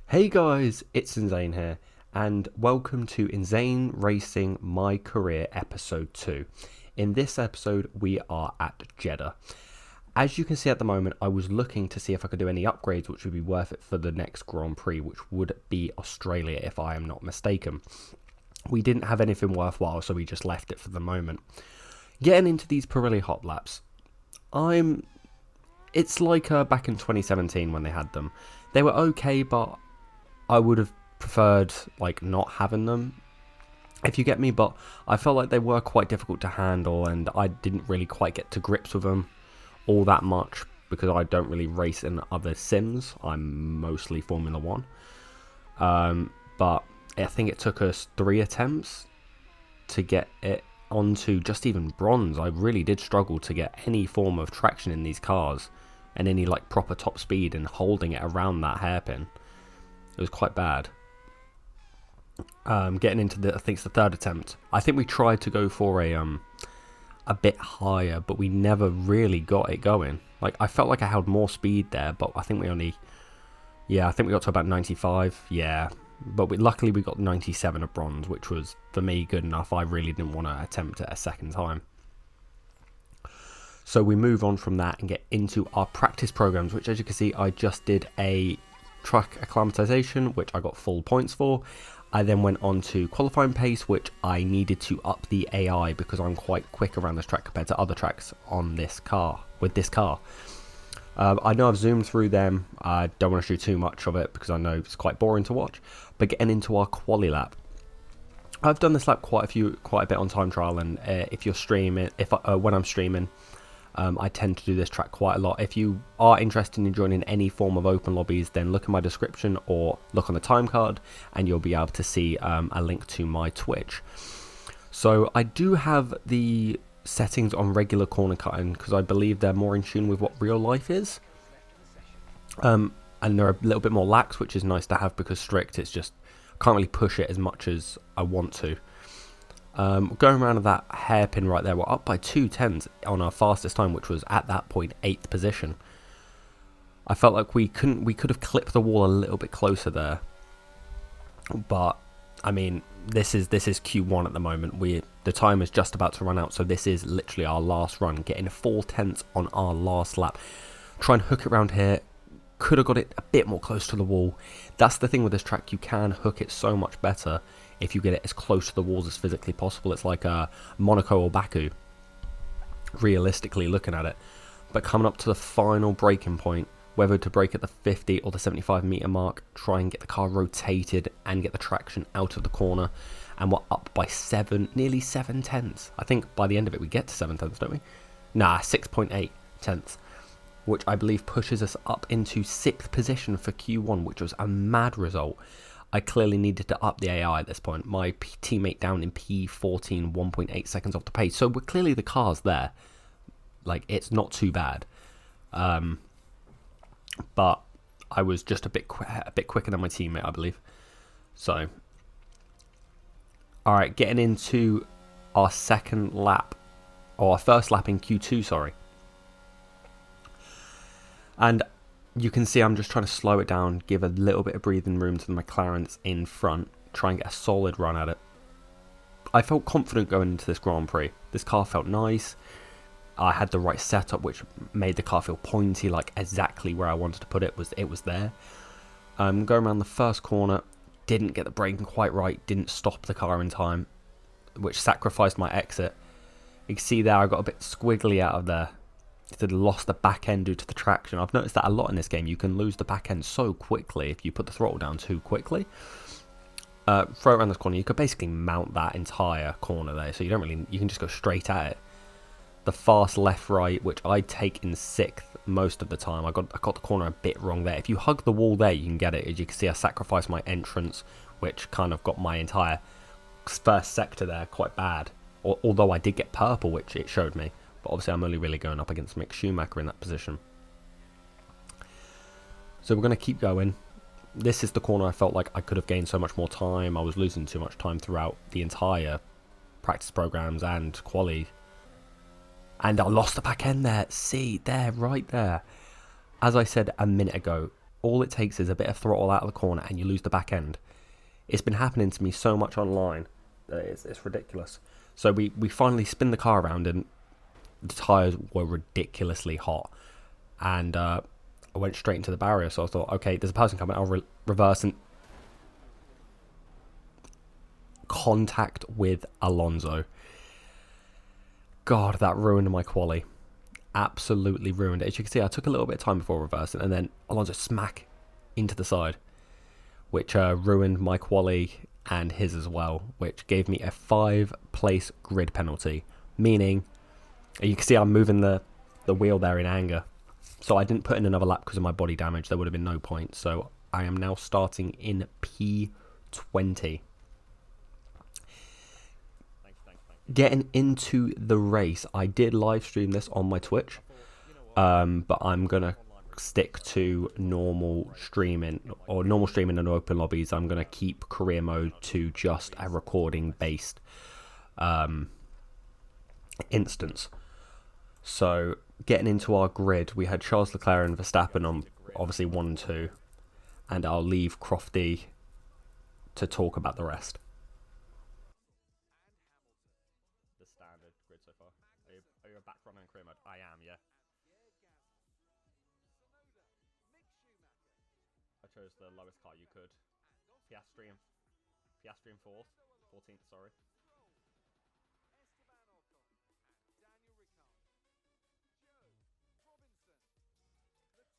Hey guys, it's Insane here, and welcome to Insane Racing My Career Episode 2. In this episode, we are at Jeddah. As you can see at the moment, I was looking to see if I could do any upgrades which would be worth it for the next Grand Prix, which would be Australia if I am not mistaken. We didn't have anything worthwhile, so we just left it for the moment. Getting into these Pirelli hot laps, it's like back in 2017 when they had them. They were okay, but I would have preferred not having them, if you get me, but I felt like they were quite difficult to handle and I didn't really quite get to grips with them all that much because I don't really race in other sims. I'm mostly Formula 1. But I think it took us 3 attempts to get it onto just even bronze. I really did struggle to get any form of traction in these cars and any proper top speed and holding it around that hairpin. It was quite bad. Getting into I think it's the 3rd attempt. I think we tried to go for a bit higher, but we never really got it going. I felt like I held more speed there, but I think we I think we got to about 95. Yeah, but luckily we got 97 of bronze, which was for me good enough. I really didn't want to attempt it a second time. So we move on from that and get into our practice programs, which, as you can see, I just did a track acclimatization, which I got full points for. I then went on to qualifying pace, which I needed to up the AI because I'm quite quick around this track compared to other tracks on this car, with this car. I know I've zoomed through them. I don't want to show too much of it because I know it's quite boring to watch. But getting into our quali lap, I've done this lap quite a bit on time trial, and if you're streaming, when I'm streaming, I tend to do this track quite a lot. If you are interested in joining any form of open lobbies, then look in my description or look on the time card and you'll be able to see a link to my Twitch. So I do have the settings on regular corner cutting because I believe they're more in tune with what real life is. And they're a little bit more lax, which is nice to have because strict, it's just, I can't really push it as much as I want to. Going around that hairpin right there, we're up by 2/10 on our fastest time, which was at that point 8th position. I felt like we could have clipped the wall a little bit closer there, but I mean this is Q1 at the moment. The time is just about to run out, so this is literally our last run. Getting 4/10 on our last lap. Try and hook it around here. Could have got it a bit more close to the wall. That's the thing with this track, you can hook it so much better if you get it as close to the walls as physically possible. It's like Monaco or Baku, realistically looking at it. But coming up to the final braking point, whether to brake at the 50 or the 75 meter mark, try and get the car rotated and get the traction out of the corner. And we're up by nearly 7/10. I think by the end of it we get to 7/10, don't we? Nah, 6.8 tenths, which I believe pushes us up into 6th position for Q1, which was a mad result. I clearly needed to up the AI at this point. My teammate down in P14, 1.8 seconds off the pace. So we're clearly the car's there. It's not too bad. But I was just a bit quicker than my teammate, I believe. So, alright, getting into our second lap, or our first lap in Q2, sorry. And you can see I'm just trying to slow it down, give a little bit of breathing room to the McLarens in front, try and get a solid run at it. I felt confident going into this Grand Prix. This car felt nice. I had the right setup, which made the car feel pointy, exactly where I wanted to put it. It was there. Going around the first corner, didn't get the braking quite right, didn't stop the car in time, which sacrificed my exit. You can see there I got a bit squiggly out of there. It lost the back end due to the traction. I've noticed that a lot in this game. You can lose the back end so quickly if you put the throttle down too quickly. Throw it around this corner. You could basically mount that entire corner there, so you can just go straight at it. The fast left right, which I take in 6th most of the time. I got the corner a bit wrong there. If you hug the wall there, you can get it. As you can see, I sacrificed my entrance, which kind of got my entire first sector there quite bad. Although I did get purple, which it showed me. But obviously I'm only really going up against Mick Schumacher in that position. So we're going to keep going. This is the corner I felt like I could have gained so much more time. I was losing too much time throughout the entire practice programs and quali. And I lost the back end there. See, there, right there. As I said a minute ago, all it takes is a bit of throttle out of the corner and you lose the back end. It's been happening to me so much online that it's ridiculous. So we finally spin the car around and the tyres were ridiculously hot. And I went straight into the barrier. So I thought, okay, there's a person coming. I'll reverse and contact with Alonso. God, that ruined my quali. Absolutely ruined it. As you can see, I took a little bit of time before reversing, and then Alonso smack into the side, which ruined my quali and his as well, which gave me a 5-place grid penalty, meaning you can see I'm moving the wheel there in anger. So I didn't put in another lap because of my body damage. There would have been no point. So I am now starting in P20. Getting into the race, I did live stream this on my Twitch, but I'm gonna stick to normal streaming and open lobbies. I'm gonna keep career mode to just a recording based instance. So getting into our grid, we had Charles Leclerc and Verstappen on obviously 1 and 2, and I'll leave Crofty to talk about the rest. Are you a back runner in career mode? I am, yeah. I chose the lowest car you could. Piastri in 14th, sorry.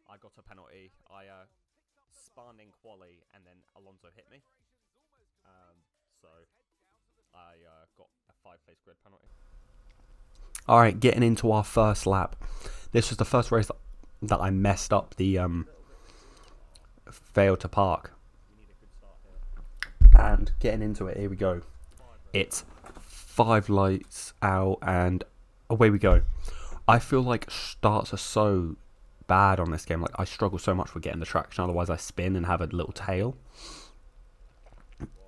I got a penalty. I spun in quali and then Alonso hit me. So I got a 5-place grid penalty. Alright, getting into our first lap. This was the first race that I messed up the failed to park. And getting into it, here we go. It's 5 lights out and away we go. I feel like starts are so bad on this game. Like I struggle so much with getting the traction, otherwise I spin and have a little tail.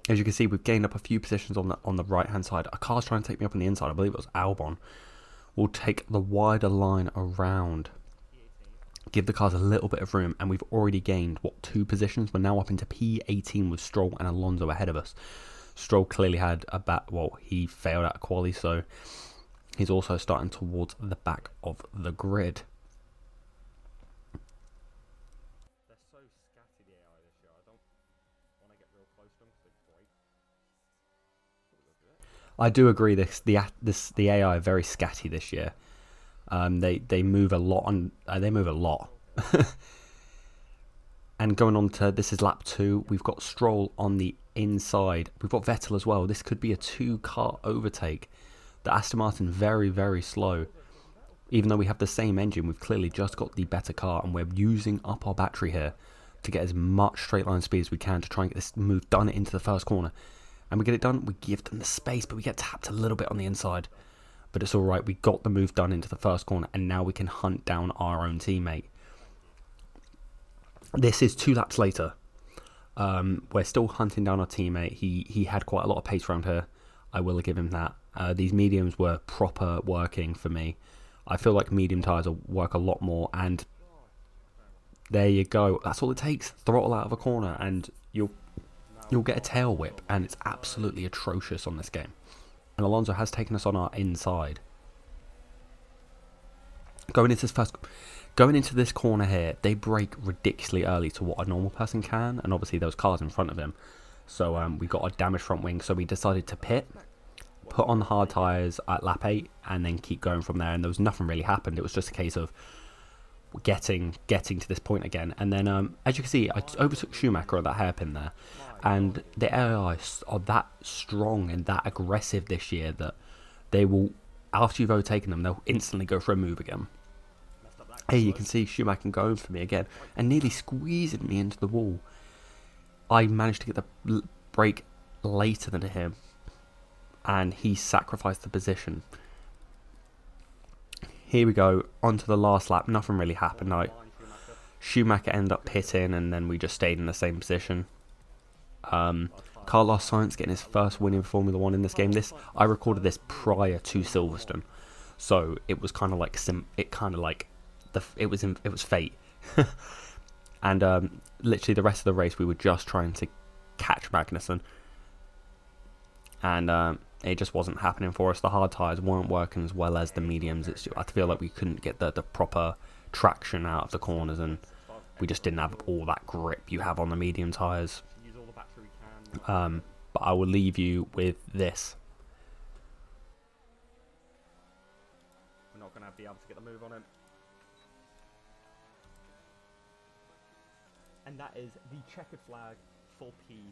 As you can see, we've gained up a few positions on the right hand side. A car's trying to take me up on the inside. I believe it was Albon. We'll take the wider line around, give the cars a little bit of room, and we've already gained, 2 positions? We're now up into P18 with Stroll and Alonso ahead of us. Stroll clearly had he failed at a quali, so he's also starting towards the back of the grid. They're so scatty, the AI this year. I don't want to get real close to them because they break. I do agree. The AI are very scatty this year. They move a lot they move a lot. And going on to this is lap 2. We've got Stroll on the inside. We've got Vettel as well. This could be a 2-car overtake. The Aston Martin very, very slow. Even though we have the same engine, we've clearly just got the better car, and we're using up our battery here to get as much straight line speed as we can to try and get this move done into the first corner. And we get it done, we give them the space, but we get tapped a little bit on the inside. But it's alright, we got the move done into the first corner, and now we can hunt down our own teammate. This is 2 laps later. We're still hunting down our teammate. He had quite a lot of pace around here. I will give him that. These mediums were proper working for me. I feel like medium tyres will work a lot more, and there you go. That's all it takes. Throttle out of a corner, and you'll get a tail whip, and it's absolutely atrocious on this game. And Alonso has taken us on our inside. Going into this corner here, they brake ridiculously early to what a normal person can, and obviously there was cars in front of him. So we got a damaged front wing, so we decided to pit, put on the hard tyres at lap 8, and then keep going from there. And there was nothing really happened. It was just a case of getting to this point again. And then, as you can see, I overtook Schumacher at that hairpin there. And the AI are that strong and that aggressive this year that they will, after you've overtaken them, they'll instantly go for a move again. Hey, you can see Schumacher going for me again and nearly squeezing me into the wall. I managed to get the brake later than him, and he sacrificed the position. Here we go, onto the last lap. Nothing really happened. Schumacher ended up pitting, and then we just stayed in the same position. Carlos Sainz getting his first win in Formula 1 in this game. I recorded this prior to Silverstone, so it was kind of like it was fate. And literally the rest of the race we were just trying to catch Magnussen, and it just wasn't happening for us. The hard tyres weren't working as well as the mediums. I feel like we couldn't get the proper traction out of the corners, and we just didn't have all that grip you have on the medium tyres. But I will leave you with this. We're not going to be able to get the move on him. And that is the checkered flag for P9.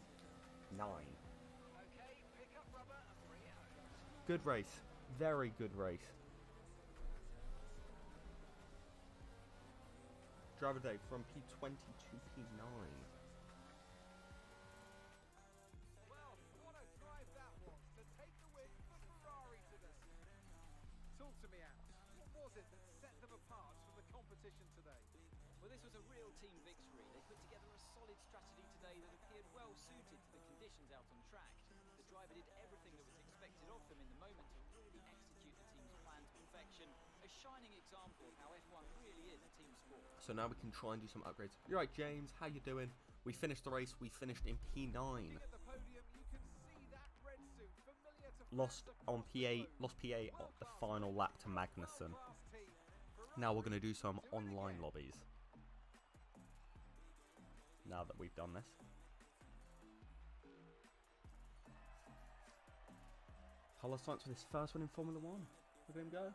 Good race. Very good race. Driver day from P20 to P9. Well, what a drive that was to take the win for Ferrari today. Talk to me, Ant. What was it that set them apart from the competition today? Well, this was a real team victory. They put together a solid strategy today that appeared well suited to the conditions out on track. The driver did everything that was expected of them in the moment to really execute the team's plan to perfection. A shining example of how F1 really is a team sport. So now we can try and do some upgrades. You're right, James. How you doing? We finished the race. We finished in P9. At the podium, you can see that red suit familiar to Lost on P8. Lost P8 on the final lap to Magnussen. Now we're going to do some online lobbies. Now that we've done this. Carlos Sainz with his first one in Formula 1. Look at him go.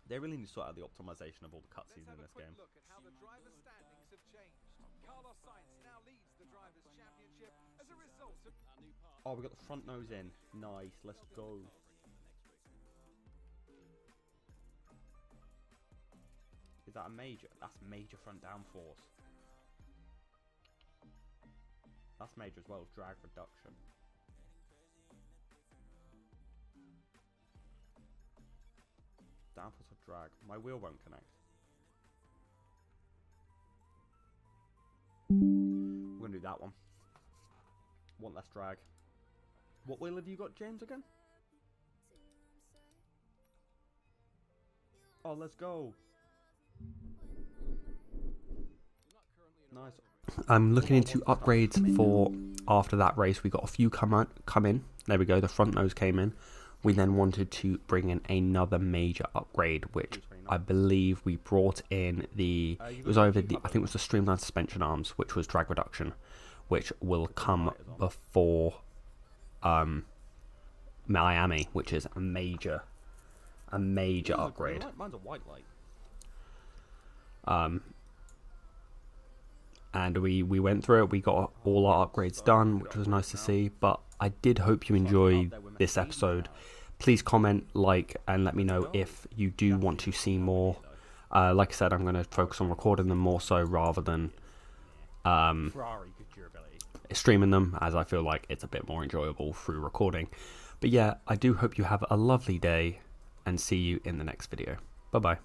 They really need to sort out the optimization of all the cutscenes in this game. Look at how the driver standings have changed. Carlos Sainz now leads the drivers' championship as a result of Oh, we got the front nose in. Nice. Let's go. Is that a major? That's major front downforce. That's major as well. Drag reduction. Downforce or drag. My wheel won't connect. We're going to do that one. Want less drag. What wheel have you got, James, again? Oh, let's go. Nice. I'm looking into upgrades for after that race. We got a few come in. There we go. The front nose came in. We then wanted to bring in another major upgrade, which I believe we brought in the. It was over the. I think it was the streamlined suspension arms, which was drag reduction, which will come before Miami, which is a major upgrade. Mine's a white light. And we went through it. We got all our upgrades done, which was nice to see. But I did hope you enjoy this episode. Please comment, like, and let me know if you do want to see more. Like I said, I'm going to focus on recording them more so rather than streaming them, as I feel like it's a bit more enjoyable through recording. But yeah, I do hope you have a lovely day and see you in the next video. Bye bye.